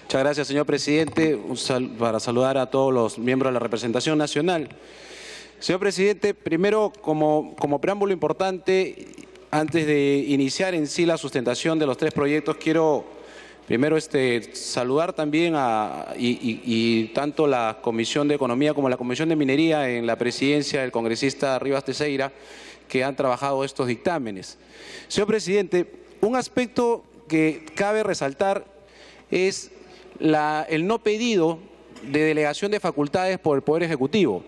Muchas gracias, señor presidente. Para saludar a todos los miembros de la representación nacional. Señor presidente, primero, como preámbulo importante, antes de iniciar en sí la sustentación de los tres proyectos, quiero primero saludar también y tanto la Comisión de Economía como la Comisión de Minería en la presidencia del congresista Rivas Teixeira, que han trabajado estos dictámenes. Señor presidente, un aspecto que cabe resaltar es el no pedido de delegación de facultades por el Poder Ejecutivo.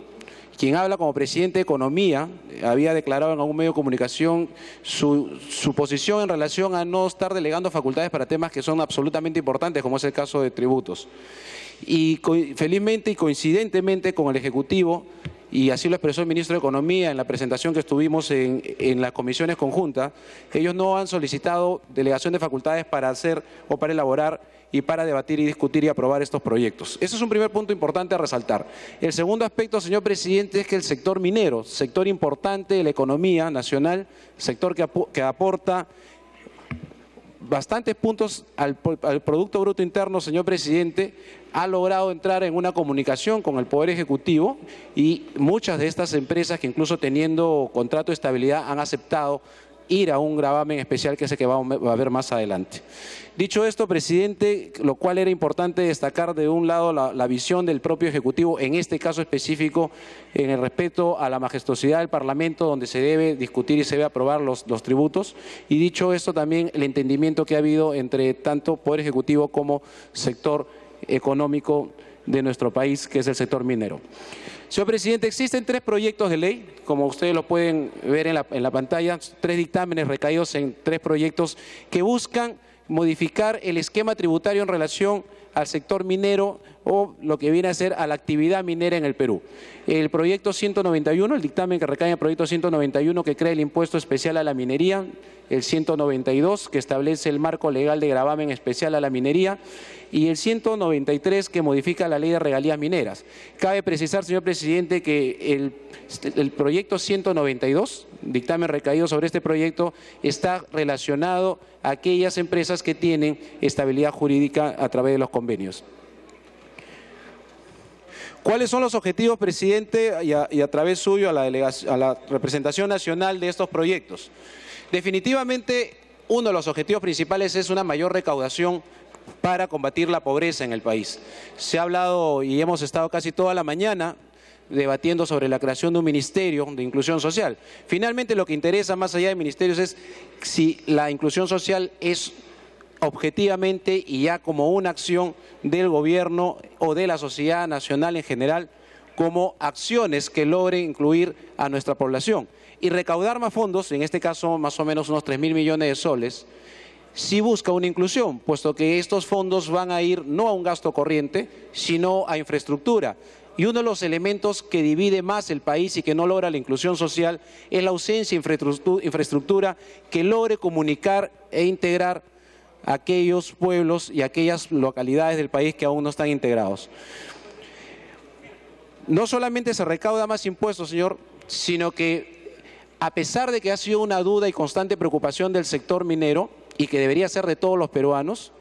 Quien habla como presidente de Economía había declarado en algún medio de comunicación su posición en relación a no estar delegando facultades para temas que son absolutamente importantes, como es el caso de tributos. Y felizmente y coincidentemente con el Ejecutivo, y así lo expresó el ministro de Economía en la presentación que estuvimos en las comisiones conjuntas, ellos no han solicitado delegación de facultades para hacer o para elaborar y para debatir y discutir y aprobar estos proyectos. Ese es un primer punto importante a resaltar. El segundo aspecto, señor presidente, es que el sector minero, sector importante de la economía nacional, sector que aporta bastantes puntos al Producto Bruto Interno, señor presidente, ha logrado entrar en una comunicación con el Poder Ejecutivo y muchas de estas empresas que incluso teniendo contrato de estabilidad han aceptado ir a un gravamen especial que es el que va a ver más adelante. Dicho esto, presidente, lo cual era importante destacar de un lado la visión del propio Ejecutivo, en este caso específico, en el respeto a la majestuosidad del Parlamento, donde se debe discutir y se debe aprobar los tributos, y dicho esto también el entendimiento que ha habido entre tanto Poder Ejecutivo como sector económico de nuestro país, que es el sector minero. Señor presidente, existen tres proyectos de ley, como ustedes lo pueden ver en la pantalla, tres dictámenes recaídos en tres proyectos que buscan modificar el esquema tributario en relación al sector minero o lo que viene a ser a la actividad minera en el Perú. El proyecto 191, el dictamen que recae en el proyecto 191 que crea el impuesto especial a la minería, el 192 que establece el marco legal de gravamen especial a la minería y el 193 que modifica la ley de regalías mineras. Cabe precisar, señor presidente, que el proyecto 192, dictamen recaído sobre este proyecto, está relacionado a aquellas empresas que tienen estabilidad jurídica a través de los convenios. ¿Cuáles son los objetivos, presidente, y a través suyo a la representación nacional de estos proyectos? Definitivamente, uno de los objetivos principales es una mayor recaudación para combatir la pobreza en el país. Se ha hablado y hemos estado casi toda la mañana debatiendo sobre la creación de un ministerio de inclusión social. Finalmente, lo que interesa más allá de ministerios es si la inclusión social es objetivamente y ya como una acción del gobierno o de la sociedad nacional en general, como acciones que logren incluir a nuestra población. Y recaudar más fondos, en este caso más o menos unos 3.000 millones de soles, sí busca una inclusión, puesto que estos fondos van a ir no a un gasto corriente, sino a infraestructura. Y uno de los elementos que divide más el país y que no logra la inclusión social es la ausencia de infraestructura que logre comunicar e integrar a aquellos pueblos y aquellas localidades del país que aún no están integrados. No solamente se recauda más impuestos, señor, sino que a pesar de que ha sido una duda y constante preocupación del sector minero, y que debería ser de todos los peruanos,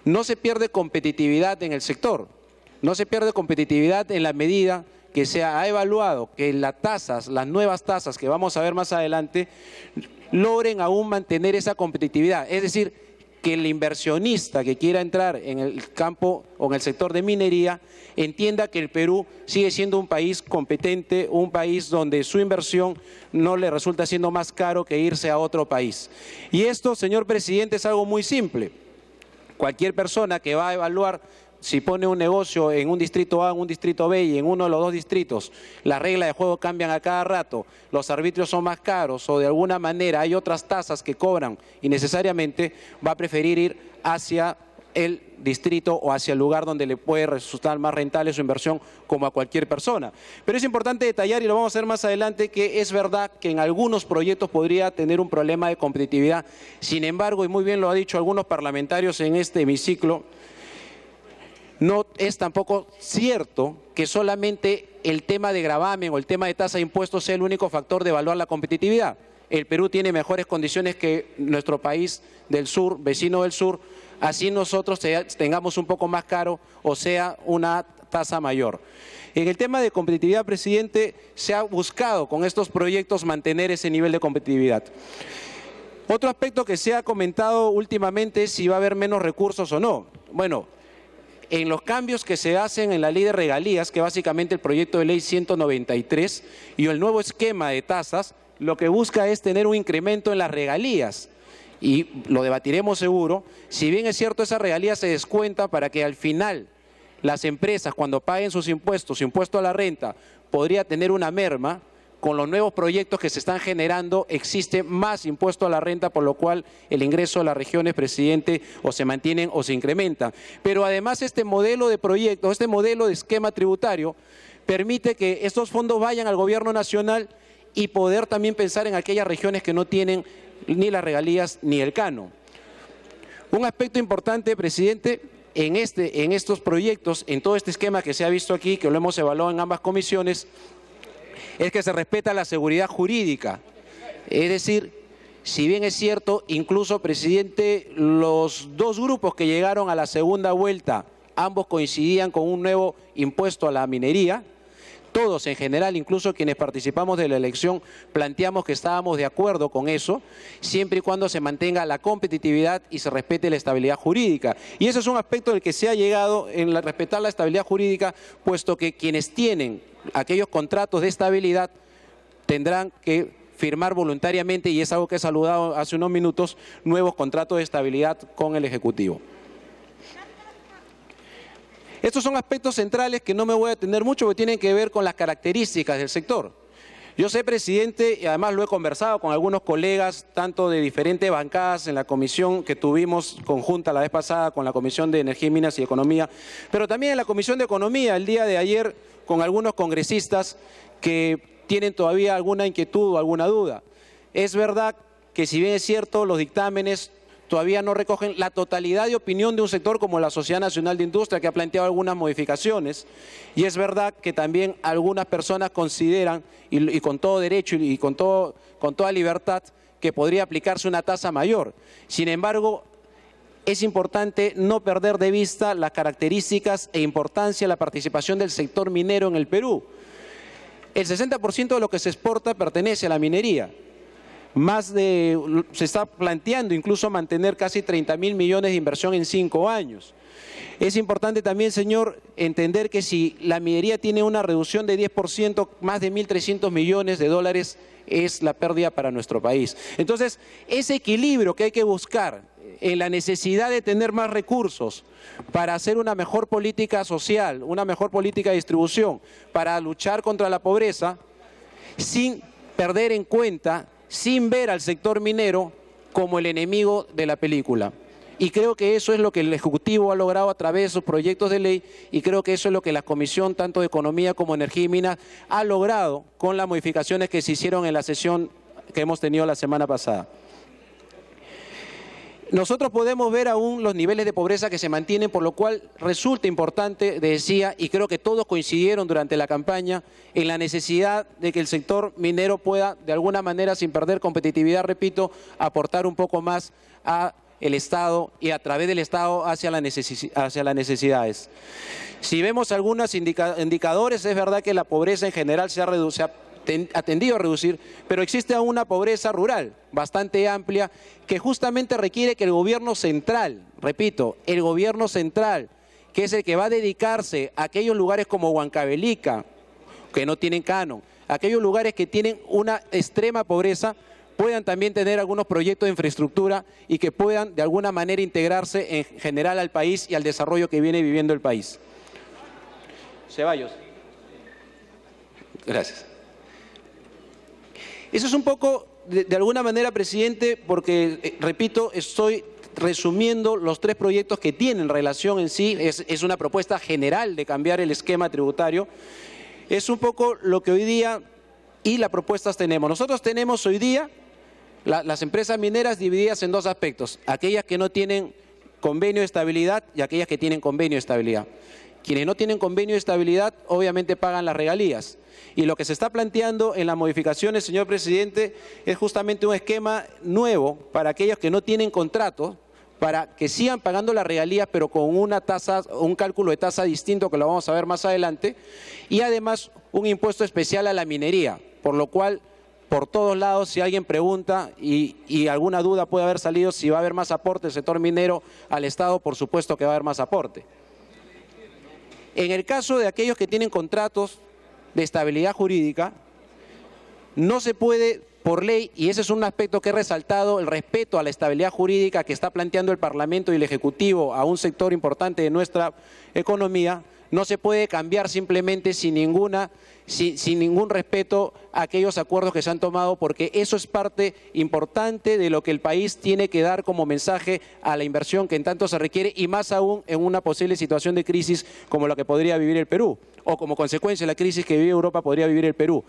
no se pierde competitividad en el sector, no se pierde competitividad en la medida que se ha evaluado que las nuevas tasas que vamos a ver más adelante, logren aún mantener esa competitividad, es decir, que el inversionista que quiera entrar en el campo o en el sector de minería entienda que el Perú sigue siendo un país competente, un país donde su inversión no le resulta siendo más caro que irse a otro país. Y esto, señor presidente, es algo muy simple. Cualquier persona que va a evaluar si pone un negocio en un distrito A, en un distrito B y en uno de los dos distritos, las reglas de juego cambian a cada rato, los arbitrios son más caros o de alguna manera hay otras tasas que cobran y necesariamente va a preferir ir hacia el distrito o hacia el lugar donde le puede resultar más rentable su inversión como a cualquier persona. Pero es importante detallar, y lo vamos a hacer más adelante, que es verdad que en algunos proyectos podría tener un problema de competitividad. Sin embargo, y muy bien lo ha dicho algunos parlamentarios en este hemiciclo, no es tampoco cierto que solamente el tema de gravamen o el tema de tasa de impuestos sea el único factor de evaluar la competitividad. El Perú tiene mejores condiciones que nuestro país del sur, vecino del sur, así nosotros tengamos un poco más caro o sea una tasa mayor. En el tema de competitividad, presidente, se ha buscado con estos proyectos mantener ese nivel de competitividad. Otro aspecto que se ha comentado últimamente es si va a haber menos recursos o no. Bueno, en los cambios que se hacen en la ley de regalías, que básicamente el proyecto de ley 193 y el nuevo esquema de tasas, lo que busca es tener un incremento en las regalías. Y lo debatiremos seguro, si bien es cierto esa regalía se descuenta para que al final las empresas cuando paguen sus impuestos, su impuesto a la renta, podría tener una merma. Con los nuevos proyectos que se están generando existe más impuesto a la renta, por lo cual el ingreso de las regiones, presidente, o se mantienen o se incrementan. Pero además este modelo de proyecto, este modelo de esquema tributario, permite que estos fondos vayan al gobierno nacional y poder también pensar en aquellas regiones que no tienen ni las regalías ni el canon. Un aspecto importante, presidente, en estos proyectos, en todo este esquema que se ha visto aquí, que lo hemos evaluado en ambas comisiones, es que se respeta la seguridad jurídica. Es decir, si bien es cierto, incluso, presidente, los dos grupos que llegaron a la segunda vuelta, ambos coincidían con un nuevo impuesto a la minería. Todos en general, incluso quienes participamos de la elección, planteamos que estábamos de acuerdo con eso, siempre y cuando se mantenga la competitividad y se respete la estabilidad jurídica. Y ese es un aspecto del que se ha llegado en respetar la estabilidad jurídica, puesto que quienes tienen aquellos contratos de estabilidad tendrán que firmar voluntariamente, y es algo que he saludado hace unos minutos, nuevos contratos de estabilidad con el Ejecutivo. Estos son aspectos centrales que no me voy a detener mucho porque tienen que ver con las características del sector. Yo sé, presidente, y además lo he conversado con algunos colegas, tanto de diferentes bancadas en la comisión que tuvimos conjunta la vez pasada con la Comisión de Energía, Minas y Economía, pero también en la Comisión de Economía el día de ayer con algunos congresistas que tienen todavía alguna inquietud o alguna duda. Es verdad que si bien es cierto los dictámenes todavía no recogen la totalidad de opinión de un sector como la Sociedad Nacional de Industria, que ha planteado algunas modificaciones, y es verdad que también algunas personas consideran, y con todo derecho y con toda libertad, que podría aplicarse una tasa mayor. Sin embargo, es importante no perder de vista las características e importancia de la participación del sector minero en el Perú. El 60% de lo que se exporta pertenece a la minería. Se está planteando incluso mantener casi 30.000 millones de inversión en 5 años. Es importante también, señor, entender que si la minería tiene una reducción de 10%, más de 1.300 millones de dólares es la pérdida para nuestro país. Entonces, ese equilibrio que hay que buscar en la necesidad de tener más recursos para hacer una mejor política social, una mejor política de distribución, para luchar contra la pobreza, sin perder en cuenta, sin ver al sector minero como el enemigo de la película. Y creo que eso es lo que el Ejecutivo ha logrado a través de sus proyectos de ley, y creo que eso es lo que la Comisión, tanto de Economía como Energía y Minas, ha logrado con las modificaciones que se hicieron en la sesión que hemos tenido la semana pasada. Nosotros podemos ver aún los niveles de pobreza que se mantienen, por lo cual resulta importante, decía, y creo que todos coincidieron durante la campaña, en la necesidad de que el sector minero pueda, de alguna manera, sin perder competitividad, repito, aportar un poco más al Estado y a través del Estado hacia las necesidades. Si vemos algunos indicadores, es verdad que la pobreza en general se ha tendido a reducir, pero existe aún una pobreza rural bastante amplia que justamente requiere que el gobierno central, repito, el gobierno central, que es el que va a dedicarse a aquellos lugares como Huancavelica, que no tienen canon, aquellos lugares que tienen una extrema pobreza, puedan también tener algunos proyectos de infraestructura y que puedan de alguna manera integrarse en general al país y al desarrollo que viene viviendo el país. Ceballos. Gracias. Eso es un poco, de alguna manera, presidente, porque, repito, estoy resumiendo los 3 proyectos que tienen relación en sí, es una propuesta general de cambiar el esquema tributario. Es un poco lo que hoy día y las propuestas tenemos. Nosotros tenemos hoy día las empresas mineras divididas en 2 aspectos, aquellas que no tienen convenio de estabilidad y aquellas que tienen convenio de estabilidad. Quienes no tienen convenio de estabilidad obviamente pagan las regalías. Y lo que se está planteando en las modificaciones, señor presidente, es justamente un esquema nuevo para aquellos que no tienen contrato, para que sigan pagando las regalías, pero con una tasa, un cálculo de tasa distinto que lo vamos a ver más adelante, y además un impuesto especial a la minería, por lo cual, por todos lados, si alguien pregunta y alguna duda puede haber salido si va a haber más aporte del sector minero al Estado, por supuesto que va a haber más aporte. En el caso de aquellos que tienen contratos de estabilidad jurídica, no se puede, por ley, y ese es un aspecto que he resaltado, el respeto a la estabilidad jurídica que está planteando el Parlamento y el Ejecutivo a un sector importante de nuestra economía, no se puede cambiar simplemente sin ningún respeto a aquellos acuerdos que se han tomado, porque eso es parte importante de lo que el país tiene que dar como mensaje a la inversión que en tanto se requiere, y más aún en una posible situación de crisis como la que podría vivir el Perú, o como consecuencia de la crisis que vive Europa podría vivir el Perú.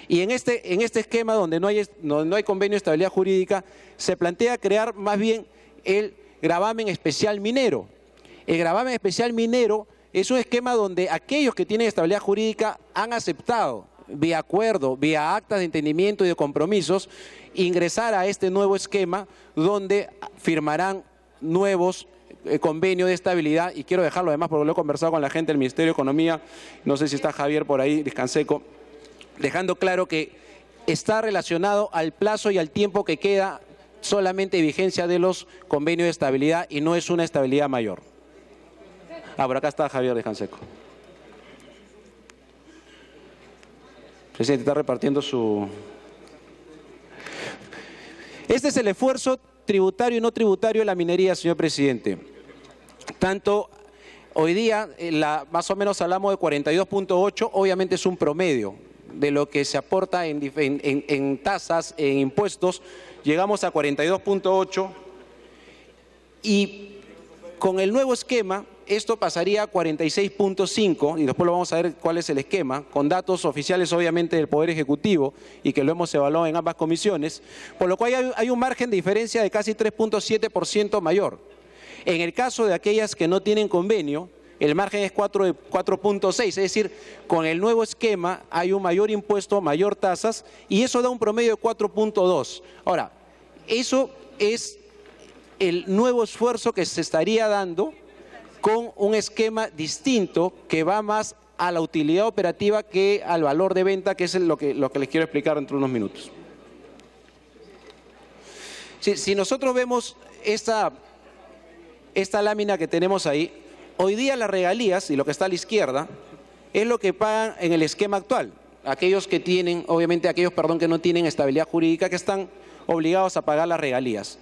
Y en este esquema donde no hay convenio de estabilidad jurídica, se plantea crear más bien el gravamen especial minero. El gravamen especial minero es un esquema donde aquellos que tienen estabilidad jurídica han aceptado, vía acuerdo, vía actas de entendimiento y de compromisos, ingresar a este nuevo esquema donde firmarán nuevos convenios de estabilidad. Y quiero dejarlo además porque lo he conversado con la gente del Ministerio de Economía, no sé si está Javier por ahí, Descanseco, dejando claro que está relacionado al plazo y al tiempo que queda solamente de vigencia de los convenios de estabilidad y no es una estabilidad mayor. Por acá está Javier Descanseco. Presidente, está repartiendo su... Este es el esfuerzo tributario y no tributario de la minería, señor presidente. Tanto hoy día, más o menos hablamos de 42.8, obviamente es un promedio de lo que se aporta en tasas, en impuestos, llegamos a 42.8 y con el nuevo esquema esto pasaría a 46.5 y después lo vamos a ver cuál es el esquema, con datos oficiales obviamente del Poder Ejecutivo y que lo hemos evaluado en ambas comisiones, por lo cual hay un margen de diferencia de casi 3.7% mayor. En el caso de aquellas que no tienen convenio, el margen es 4.6, es decir, con el nuevo esquema hay un mayor impuesto, mayor tasas y eso da un promedio de 4.2. Ahora, eso es el nuevo esfuerzo que se estaría dando con un esquema distinto que va más a la utilidad operativa que al valor de venta, que es lo que les quiero explicar dentro de unos minutos. Si nosotros vemos esta lámina que tenemos ahí, hoy día las regalías, y lo que está a la izquierda, es lo que pagan en el esquema actual. Aquellos que tienen, obviamente aquellos, que no tienen estabilidad jurídica, que están obligados a pagar las regalías.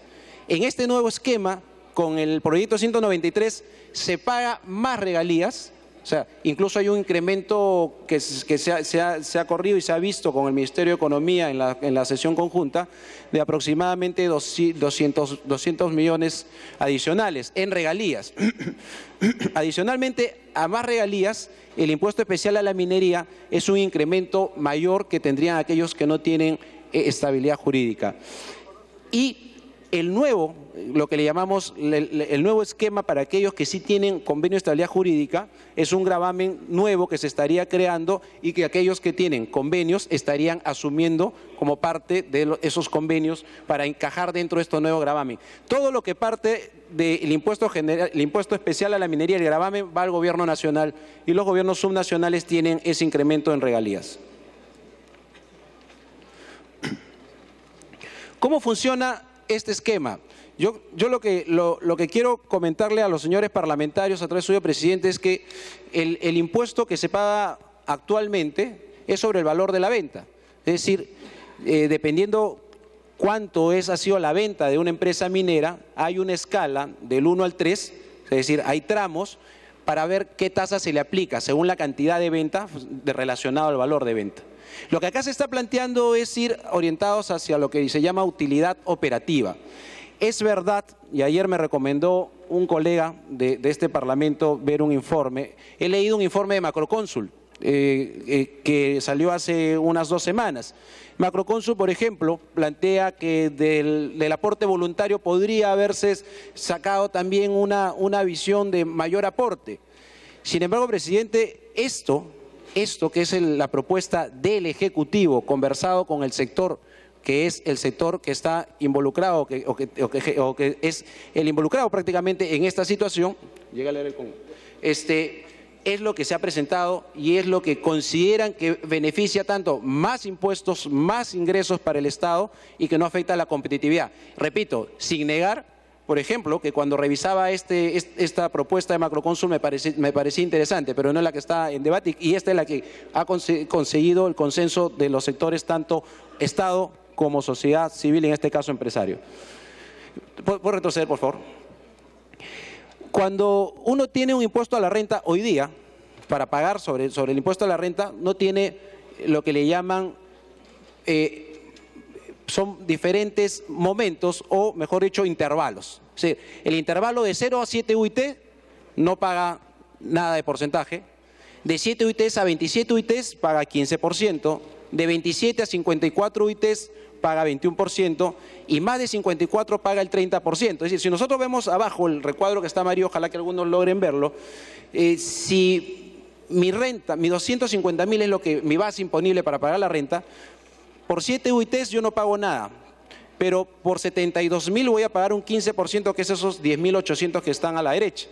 En este nuevo esquema, con el proyecto 193, se paga más regalías, o sea, incluso hay un incremento que se ha corrido y se ha visto con el Ministerio de Economía en la sesión conjunta de aproximadamente 200 millones adicionales en regalías. Adicionalmente, a más regalías, el impuesto especial a la minería es un incremento mayor que tendrían aquellos que no tienen estabilidad jurídica. Y el nuevo, lo que le llamamos el nuevo esquema para aquellos que sí tienen convenio de estabilidad jurídica, es un gravamen nuevo que se estaría creando y que aquellos que tienen convenios estarían asumiendo como parte de esos convenios para encajar dentro de este nuevo gravamen. Todo lo que parte del impuesto general, el impuesto especial a la minería, el gravamen, va al gobierno nacional y los gobiernos subnacionales tienen ese incremento en regalías. ¿Cómo funciona este esquema? Yo lo que quiero comentarle a los señores parlamentarios a través suyo, presidente, es que el impuesto que se paga actualmente es sobre el valor de la venta. Es decir, dependiendo cuánto ha sido la venta de una empresa minera, hay una escala del 1 al 3, es decir, hay tramos para ver qué tasa se le aplica según la cantidad de venta relacionado al valor de venta. Lo que acá se está planteando es ir orientados hacia lo que se llama utilidad operativa. Es verdad, y ayer me recomendó un colega de este Parlamento ver un informe, he leído un informe de Macrocónsul que salió hace unas 2 semanas. Macrocónsul, por ejemplo, plantea que del aporte voluntario podría haberse sacado también una visión de mayor aporte. Sin embargo, presidente, esto que es la propuesta del Ejecutivo, conversado con el sector que es el sector que está involucrado o que es el involucrado prácticamente en esta situación, llega a leer el Congo, es lo que se ha presentado y es lo que consideran que beneficia tanto más impuestos, más ingresos para el Estado y que no afecta a la competitividad. Repito, sin negar, por ejemplo, que cuando revisaba esta propuesta de Macrocónsul me parecía interesante, pero no es la que está en debate y esta es la que ha conseguido el consenso de los sectores, tanto Estado como sociedad civil, en este caso empresario. ¿Puedo retroceder, por favor? Cuando uno tiene un impuesto a la renta hoy día, para pagar sobre el impuesto a la renta, no tiene lo que le llaman, son diferentes momentos o, mejor dicho, intervalos. O sea, el intervalo de 0 a 7 UIT no paga nada de porcentaje, de 7 UITs a 27 UITs paga 15%, de 27 a 54 UITs paga 21% y más de 54 paga el 30%. Es decir, si nosotros vemos abajo el recuadro que está amarillo, ojalá que algunos logren verlo, si mi renta, mi 250.000 es lo que mi base imponible para pagar la renta, por 7 UITs yo no pago nada, pero por 72.000 voy a pagar un 15%, que es esos 10.800 que están a la derecha.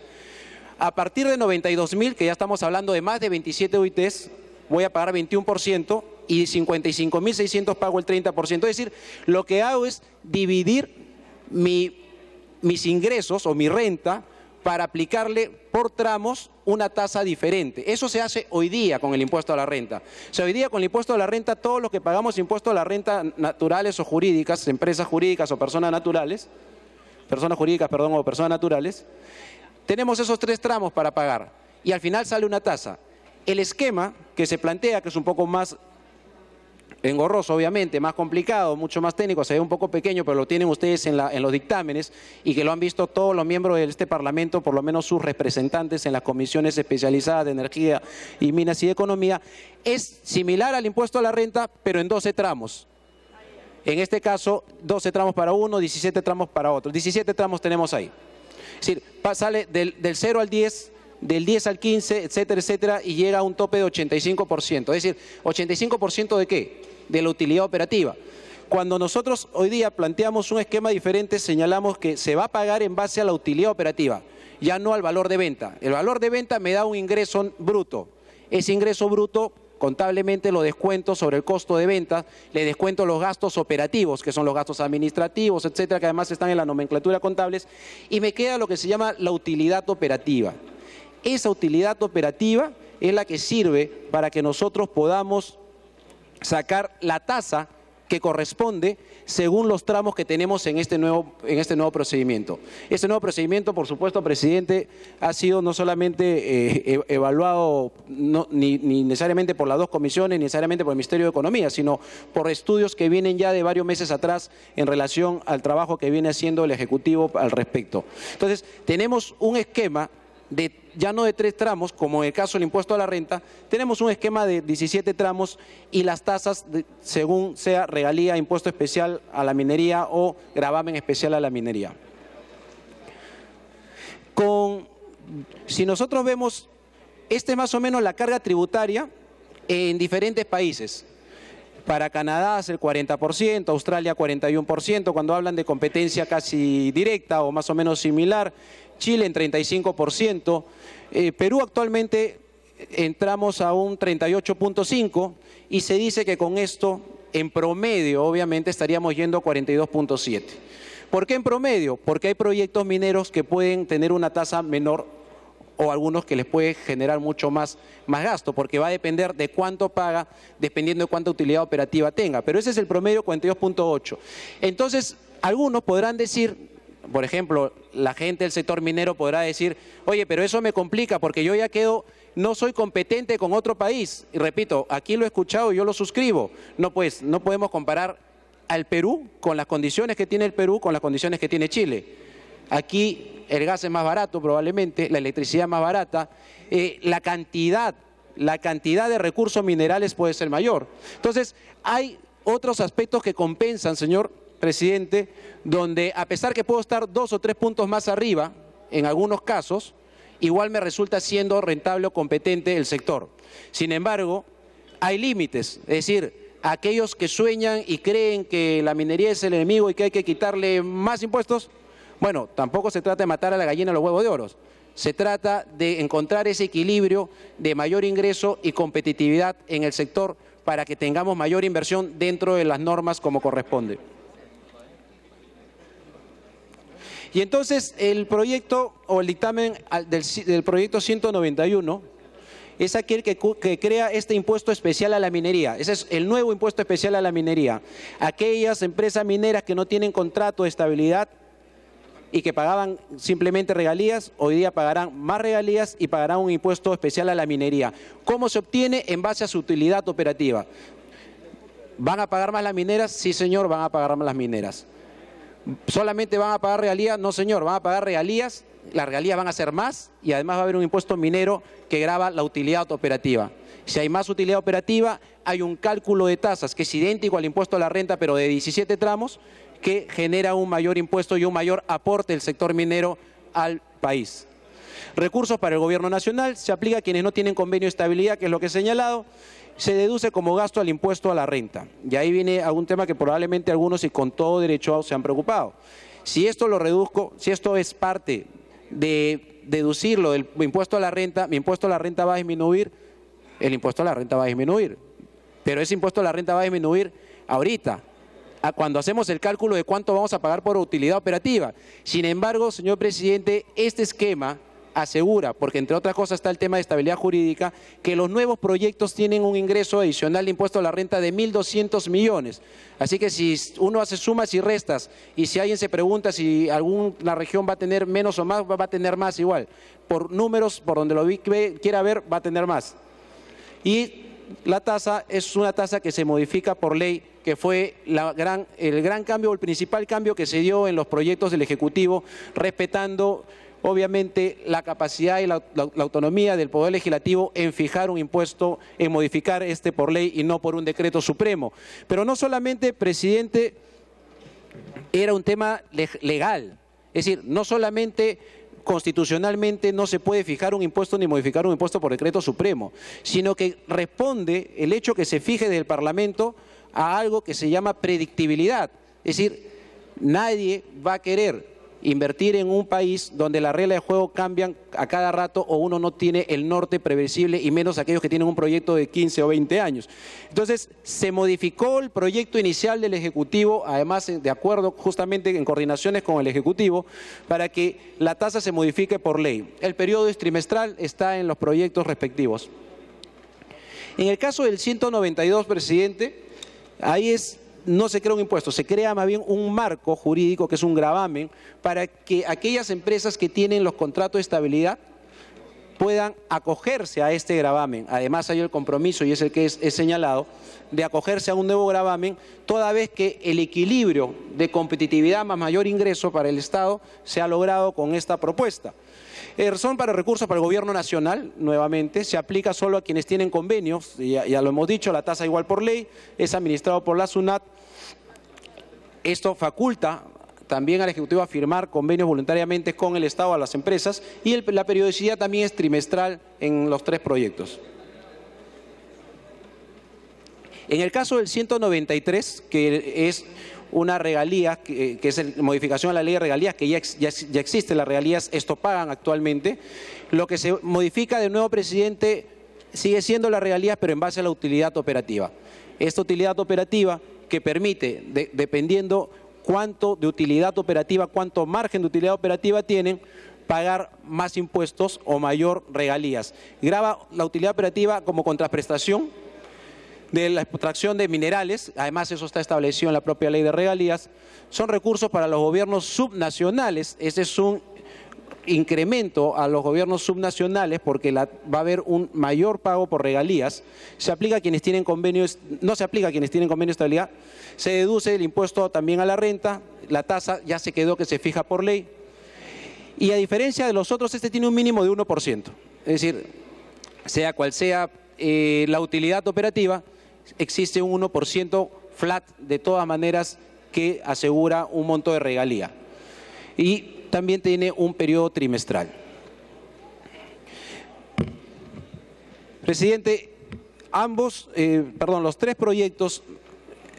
A partir de 92.000, que ya estamos hablando de más de 27 UITs, voy a pagar 21%, y 55.600 pago el 30%. Es decir, lo que hago es dividir mis ingresos o mi renta para aplicarle por tramos una tasa diferente. Eso se hace hoy día con el impuesto a la renta. O sea, hoy día con el impuesto a la renta, todos los que pagamos impuesto a la renta naturales o jurídicas, empresas jurídicas o personas naturales, o personas naturales, tenemos esos 3 tramos para pagar y al final sale una tasa. El esquema que se plantea, que es un poco más engorroso, obviamente, más complicado, mucho más técnico, se ve un poco pequeño, pero lo tienen ustedes en los dictámenes y que lo han visto todos los miembros de este Parlamento, por lo menos sus representantes en las comisiones especializadas de energía y minas y de economía, es similar al impuesto a la renta, pero en 12 tramos. En este caso, 12 tramos para uno, 17 tramos para otro. 17 tramos tenemos ahí. Es decir, sale del 0 al 10, del 10 al 15, etcétera, etcétera, y llega a un tope de 85%. Es decir, ¿85% de qué? De la utilidad operativa. Cuando nosotros hoy día planteamos un esquema diferente, señalamos que se va a pagar en base a la utilidad operativa, ya no al valor de venta. El valor de venta me da un ingreso bruto. Ese ingreso bruto, contablemente lo descuento sobre el costo de venta, le descuento los gastos operativos, que son los gastos administrativos, etcétera, que además están en la nomenclatura contables, y me queda lo que se llama la utilidad operativa. Esa utilidad operativa es la que sirve para que nosotros podamos sacar la tasa que corresponde según los tramos que tenemos en este nuevo procedimiento. Este nuevo procedimiento, por supuesto, presidente, ha sido no solamente evaluado ni necesariamente por las 2 comisiones, ni necesariamente por el Ministerio de Economía, sino por estudios que vienen ya de varios meses atrás en relación al trabajo que viene haciendo el Ejecutivo al respecto. Entonces, tenemos un esquema ya no de 3 tramos, como en el caso del impuesto a la renta, tenemos un esquema de 17 tramos y las tasas según sea regalía, impuesto especial a la minería o gravamen especial a la minería. Si nosotros vemos, esta es más o menos la carga tributaria en diferentes países. Para Canadá es el 40%, Australia 41%, cuando hablan de competencia casi directa o más o menos similar, Chile en 35%, Perú actualmente entramos a un 38.5% y se dice que con esto en promedio obviamente estaríamos yendo a 42.7%. ¿Por qué en promedio? Porque hay proyectos mineros que pueden tener una tasa menor o algunos que les puede generar mucho más gasto, porque va a depender de cuánto paga, dependiendo de cuánta utilidad operativa tenga. Pero ese es el promedio, 42.8. Entonces, algunos podrán decir, por ejemplo, la gente del sector minero podrá decir, oye, pero eso me complica porque yo ya no soy competente con otro país. Y repito, aquí lo he escuchado y yo lo suscribo. No podemos comparar al Perú con las condiciones que tiene el Perú con las condiciones que tiene Chile. Aquí el gas es más barato probablemente, la electricidad es más barata, la cantidad de recursos minerales puede ser mayor. Entonces, hay otros aspectos que compensan, señor presidente, donde a pesar que puedo estar 2 o 3 puntos más arriba, en algunos casos, igual me resulta siendo rentable o competente el sector. Sin embargo, hay límites, es decir, aquellos que sueñan y creen que la minería es el enemigo y que hay que quitarle más impuestos, bueno, tampoco se trata de matar a la gallina a los huevos de oro. Se trata de encontrar ese equilibrio de mayor ingreso y competitividad en el sector para que tengamos mayor inversión dentro de las normas como corresponde. Y entonces el proyecto o el dictamen del proyecto 191 es aquel que crea este impuesto especial a la minería. Ese es el nuevo impuesto especial a la minería. Aquellas empresas mineras que no tienen contrato de estabilidad y que pagaban simplemente regalías, hoy día pagarán más regalías y pagarán un impuesto especial a la minería. ¿Cómo se obtiene? En base a su utilidad operativa. ¿Van a pagar más las mineras? Sí, señor, van a pagar más las mineras. ¿Solamente van a pagar regalías? No, señor, van a pagar regalías, las regalías van a ser más y además va a haber un impuesto minero que grava la utilidad operativa. Si hay más utilidad operativa, hay un cálculo de tasas que es idéntico al impuesto a la renta, pero de 17 tramos, que genera un mayor impuesto y un mayor aporte del sector minero al país. Recursos para el gobierno nacional, se aplica a quienes no tienen convenio de estabilidad, que es lo que he señalado, se deduce como gasto al impuesto a la renta. Y ahí viene algún tema que probablemente algunos y con todo derecho se han preocupado. Si esto lo reduzco, si esto es parte de deducirlo del impuesto a la renta, mi impuesto a la renta va a disminuir, el impuesto a la renta va a disminuir. Pero ese impuesto a la renta va a disminuir ahorita, cuando hacemos el cálculo de cuánto vamos a pagar por utilidad operativa. Sin embargo, señor presidente, este esquema asegura, porque entre otras cosas está el tema de estabilidad jurídica, que los nuevos proyectos tienen un ingreso adicional de impuesto a la renta de 1.200 millones. Así que si uno hace sumas y restas y si alguien se pregunta si alguna región va a tener menos o más, va a tener más igual. Por números, por donde lo quiera ver, va a tener más. Y la tasa es una tasa que se modifica por ley, que fue el gran cambio, el principal cambio que se dio en los proyectos del Ejecutivo, respetando obviamente la capacidad y la autonomía del Poder Legislativo en fijar un impuesto, en modificar este por ley y no por un decreto supremo. Pero no solamente, presidente, era un tema legal, es decir, no solamente constitucionalmente no se puede fijar un impuesto ni modificar un impuesto por decreto supremo, sino que responde el hecho que se fije del Parlamento a algo que se llama predictibilidad. Es decir, nadie va a querer invertir en un país donde las reglas de juego cambian a cada rato o uno no tiene el norte previsible, y menos aquellos que tienen un proyecto de 15 o 20 años. Entonces, se modificó el proyecto inicial del Ejecutivo, además de acuerdo justamente en coordinaciones con el Ejecutivo, para que la tasa se modifique por ley. El periodo es trimestral, está en los proyectos respectivos. En el caso del 192, presidente, ahí no se crea un impuesto, se crea más bien un marco jurídico que es un gravamen para que aquellas empresas que tienen los contratos de estabilidad puedan acogerse a este gravamen. Además hay el compromiso, y es el que es señalado, de acogerse a un nuevo gravamen, toda vez que el equilibrio de competitividad más mayor ingreso para el Estado se ha logrado con esta propuesta. Son para recursos para el gobierno nacional, nuevamente, se aplica solo a quienes tienen convenios, ya lo hemos dicho, la tasa igual por ley, es administrado por la SUNAT. Esto faculta también al Ejecutivo a firmar convenios voluntariamente con el Estado a las empresas, y la periodicidad también es trimestral en los 3 proyectos. En el caso del 193, que es una regalía, que es modificación a la ley de regalías, que ya existe, las regalías, esto pagan actualmente. Lo que se modifica de nuevo, presidente, sigue siendo las regalías, pero en base a la utilidad operativa. Esta utilidad operativa que permite, dependiendo cuánto de utilidad operativa, cuánto margen de utilidad operativa tienen, pagar más impuestos o mayor regalías. Grava la utilidad operativa como contraprestación de la extracción de minerales, además eso está establecido en la propia ley de regalías. Son recursos para los gobiernos subnacionales, ese es un incremento a los gobiernos subnacionales porque va a haber un mayor pago por regalías. Se aplica a quienes tienen convenios, no se aplica a quienes tienen convenio de estabilidad, se deduce el impuesto también a la renta, la tasa ya se quedó que se fija por ley, y a diferencia de los otros, este tiene un mínimo de 1%, es decir, sea cual sea la utilidad operativa, existe un 1% flat de todas maneras que asegura un monto de regalía. Y también tiene un periodo trimestral. Presidente, los tres proyectos,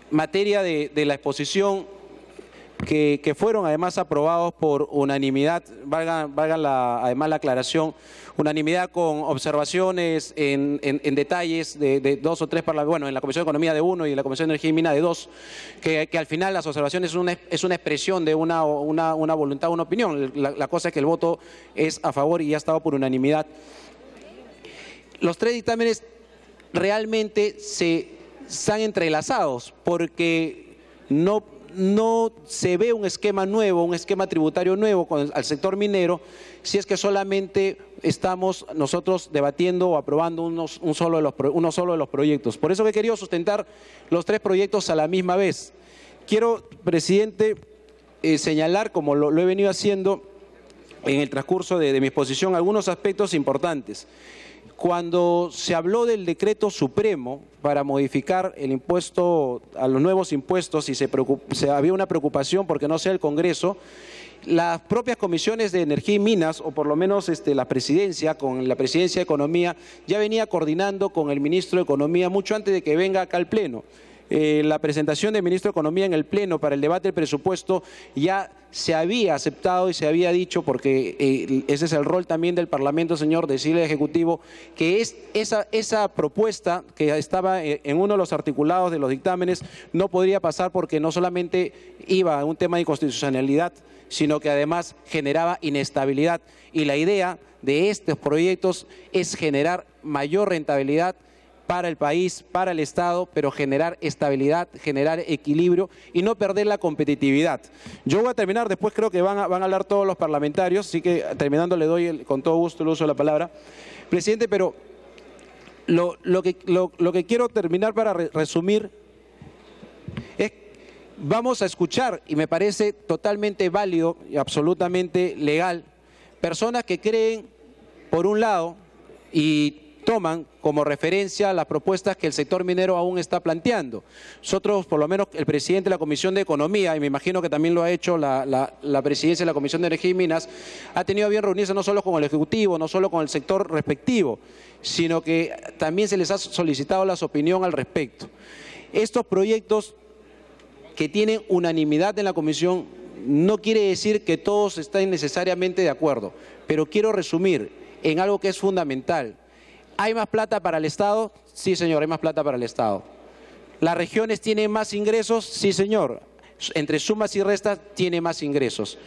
materia de la exposición, que fueron además aprobados por unanimidad, además la aclaración, unanimidad con observaciones en detalles de dos o tres parlamentarios, bueno, en la Comisión de Economía de uno y en la Comisión de Energía y Mina de dos, que al final las observaciones es una expresión de una voluntad, una opinión. La cosa es que el voto es a favor y ha estado por unanimidad. Los tres dictámenes realmente están entrelazados porque no se ve un esquema nuevo, un esquema tributario nuevo al sector minero, si es que solamente estamos nosotros debatiendo o aprobando uno solo de los proyectos. Por eso que he querido sustentar los tres proyectos a la misma vez. Quiero, presidente, señalar, como lo he venido haciendo en el transcurso de mi exposición, algunos aspectos importantes. Cuando se habló del decreto supremo para modificar el impuesto a los nuevos impuestos y había una preocupación porque no sea el Congreso, las propias comisiones de Energía y Minas, o por lo menos la presidencia, con la presidencia de Economía, ya venía coordinando con el ministro de Economía mucho antes de que venga acá al Pleno. La presentación del ministro de Economía en el Pleno para el debate del presupuesto ya se había aceptado y se había dicho, porque ese es el rol también del Parlamento, señor, decirle al Ejecutivo que esa propuesta que estaba en uno de los articulados de los dictámenes no podría pasar porque no solamente iba a un tema de inconstitucionalidad, sino que además generaba inestabilidad. Y la idea de estos proyectos es generar mayor rentabilidad para el país, para el Estado, pero generar estabilidad, generar equilibrio y no perder la competitividad. Yo voy a terminar, después creo que van a hablar todos los parlamentarios, así que terminando le doy con todo gusto el uso de la palabra. Presidente, pero lo que quiero terminar para resumir es, vamos a escuchar, y me parece totalmente válido y absolutamente legal, personas que creen, por un lado, y toman como referencia las propuestas que el sector minero aún está planteando. Nosotros, por lo menos el presidente de la Comisión de Economía, y me imagino que también lo ha hecho la presidencia de la Comisión de Energía y Minas, ha tenido a bien reunirse no solo con el Ejecutivo, no solo con el sector respectivo, sino que también se les ha solicitado la opinión al respecto. Estos proyectos que tienen unanimidad en la Comisión no quiere decir que todos estén necesariamente de acuerdo, pero quiero resumir en algo que es fundamental. ¿Hay más plata para el Estado? Sí, señor, hay más plata para el Estado. ¿Las regiones tienen más ingresos? Sí, señor. Entre sumas y restas tiene más ingresos.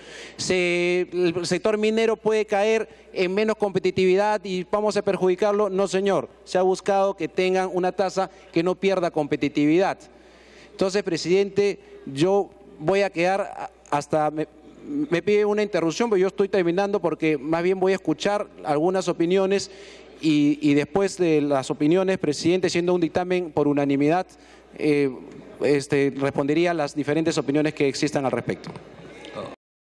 ¿El sector minero puede caer en menos competitividad y vamos a perjudicarlo? No, señor. Se ha buscado que tengan una tasa que no pierda competitividad. Entonces, presidente, yo voy a quedar hasta... Me pide una interrupción, pero yo estoy terminando porque más bien voy a escuchar algunas opiniones y después de las opiniones, presidente, siendo un dictamen por unanimidad, respondería a las diferentes opiniones que existan al respecto.